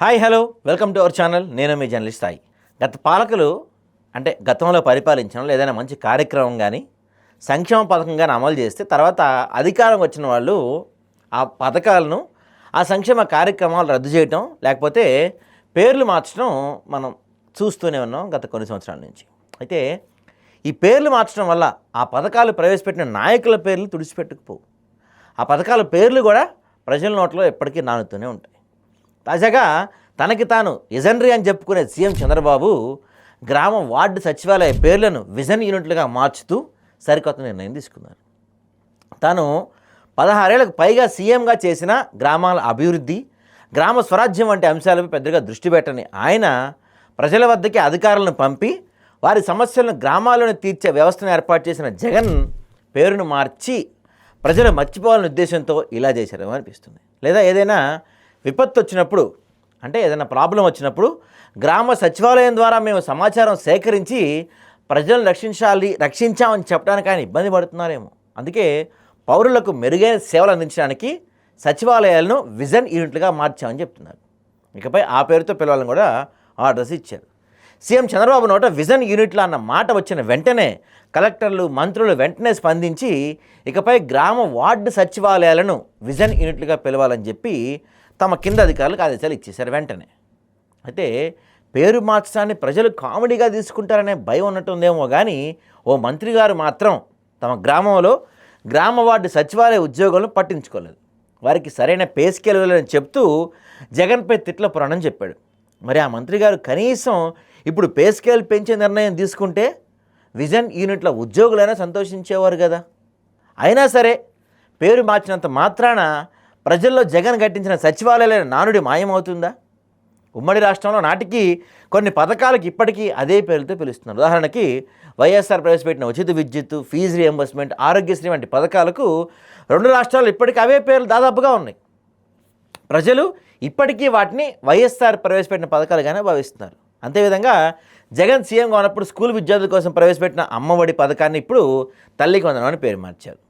Hi hello welcome to our channel. నేను మీ journalist Sai. గత పాలకులు అంటే గతంలో పరిపాలించడం ఏదైనా మంచి కార్యక్రమం కానీ సంక్షేమ పథకం కానీ అమలు చేస్తే తర్వాత అధికారం వచ్చిన వాళ్ళు ఆ పథకాలను ఆ సంక్షేమ కార్యక్రమాలు రద్దు చేయటం లేకపోతే పేర్లు మార్చడం మనం చూస్తూనే ఉన్నాం గత కొన్ని సంవత్సరాల నుంచి. అయితే ఈ పేర్లు మార్చడం వల్ల ఆ పథకాలు ప్రవేశపెట్టిన నాయకుల పేర్లు తుడిచిపెట్టుకుపోవు. ఆ పథకాల పేర్లు కూడా ప్రజల నోట్లో ఎప్పటికీ నానుతూనే ఉంటాయి. తాజాగా తనకి తాను విజనరీ అని చెప్పుకునే సీఎం చంద్రబాబు గ్రామ వార్డు సచివాలయ పేర్లను విజన్ యూనిట్లుగా మార్చుతూ సరికొత్త నిర్ణయం తీసుకున్నారు. తాను 16 ఏళ్లకు పైగా సీఎంగా చేసిన గ్రామాల అభివృద్ధి, గ్రామ స్వరాజ్యం వంటి అంశాలపై పెద్దగా దృష్టి పెట్టని ఆయన ప్రజల వద్దకి అధికారులను పంపి వారి సమస్యలను గ్రామాలను తీర్చే వ్యవస్థను ఏర్పాటు చేసిన జగన్ పేరును మార్చి ప్రజలు మర్చిపోవాలనే ఉద్దేశంతో ఇలా చేశారేమో అనిపిస్తుంది. లేదా ఏదైనా విపత్తు వచ్చినప్పుడు అంటే ఏదైనా ప్రాబ్లం వచ్చినప్పుడు గ్రామ సచివాలయం ద్వారా మేము సమాచారం సేకరించి ప్రజలను రక్షించామని చెప్పడానికి ఆయన ఇబ్బంది పడుతున్నారేమో. అందుకే పౌరులకు మెరుగైన సేవలు అందించడానికి సచివాలయాలను విజన్ యూనిట్లుగా మార్చామని చెప్తున్నారు. ఇకపై ఆ పేరుతో పిలవాలని కూడా ఆర్డర్స్ ఇచ్చారు. సీఎం చంద్రబాబు నోట విజన్ యూనిట్లు అన్న మాట వచ్చిన వెంటనే కలెక్టర్లు, మంత్రులు వెంటనే స్పందించి ఇకపై గ్రామ వార్డు సచివాలయాలను విజన్ యూనిట్లుగా పిలవాలని చెప్పి తమ కింద అధికారులకు ఆదేశాలు ఇచ్చేశారు వెంటనే. అయితే పేరు మార్చడాన్ని ప్రజలు కామెడీగా తీసుకుంటారనే భయం ఉన్నట్టుందేమో కానీ ఓ మంత్రి గారు మాత్రం తమ గ్రామంలో గ్రామ వార్డు సచివాలయ ఉద్యోగులను పట్టించుకోలేదు. వారికి సరైన పే స్కేల్ ఇవ్వాలని చెప్తూ జగన్పై తిట్ల పురాణం చెప్పాడు. మరి ఆ మంత్రి గారు కనీసం ఇప్పుడు పే స్కేల్ పెంచే నిర్ణయం తీసుకుంటే విజన్ యూనిట్ల ఉద్యోగులైనా సంతోషించేవారు కదా. అయినా సరే పేరు మార్చినంత మాత్రాన ప్రజల్లో జగన్ కట్టించిన సచివాలయాల నానుడి మాయమవుతుందా? ఉమ్మడి రాష్ట్రంలో నాటికి కొన్ని పథకాలకు ఇప్పటికీ అదే పేరుతో పిలుస్తున్నారు. ఉదాహరణకి వైఎస్ఆర్ ప్రవేశపెట్టిన ఉచిత విద్యుత్, ఫీజు రియంబర్స్మెంట్, ఆరోగ్యశ్రీ వంటి పథకాలకు 2 రాష్ట్రాలు ఇప్పటికీ అవే పేర్లు దాదాపుగా ఉన్నాయి. ప్రజలు ఇప్పటికీ వాటిని వైఎస్ఆర్ ప్రవేశపెట్టిన పథకాలుగానే భావిస్తున్నారు. అంతేవిధంగా జగన్ సీఎంగా ఉన్నప్పుడు స్కూల్ విద్యార్థుల కోసం ప్రవేశపెట్టిన అమ్మఒడి పథకాన్ని ఇప్పుడు తల్లికి వందనం అని పేరు మార్చారు.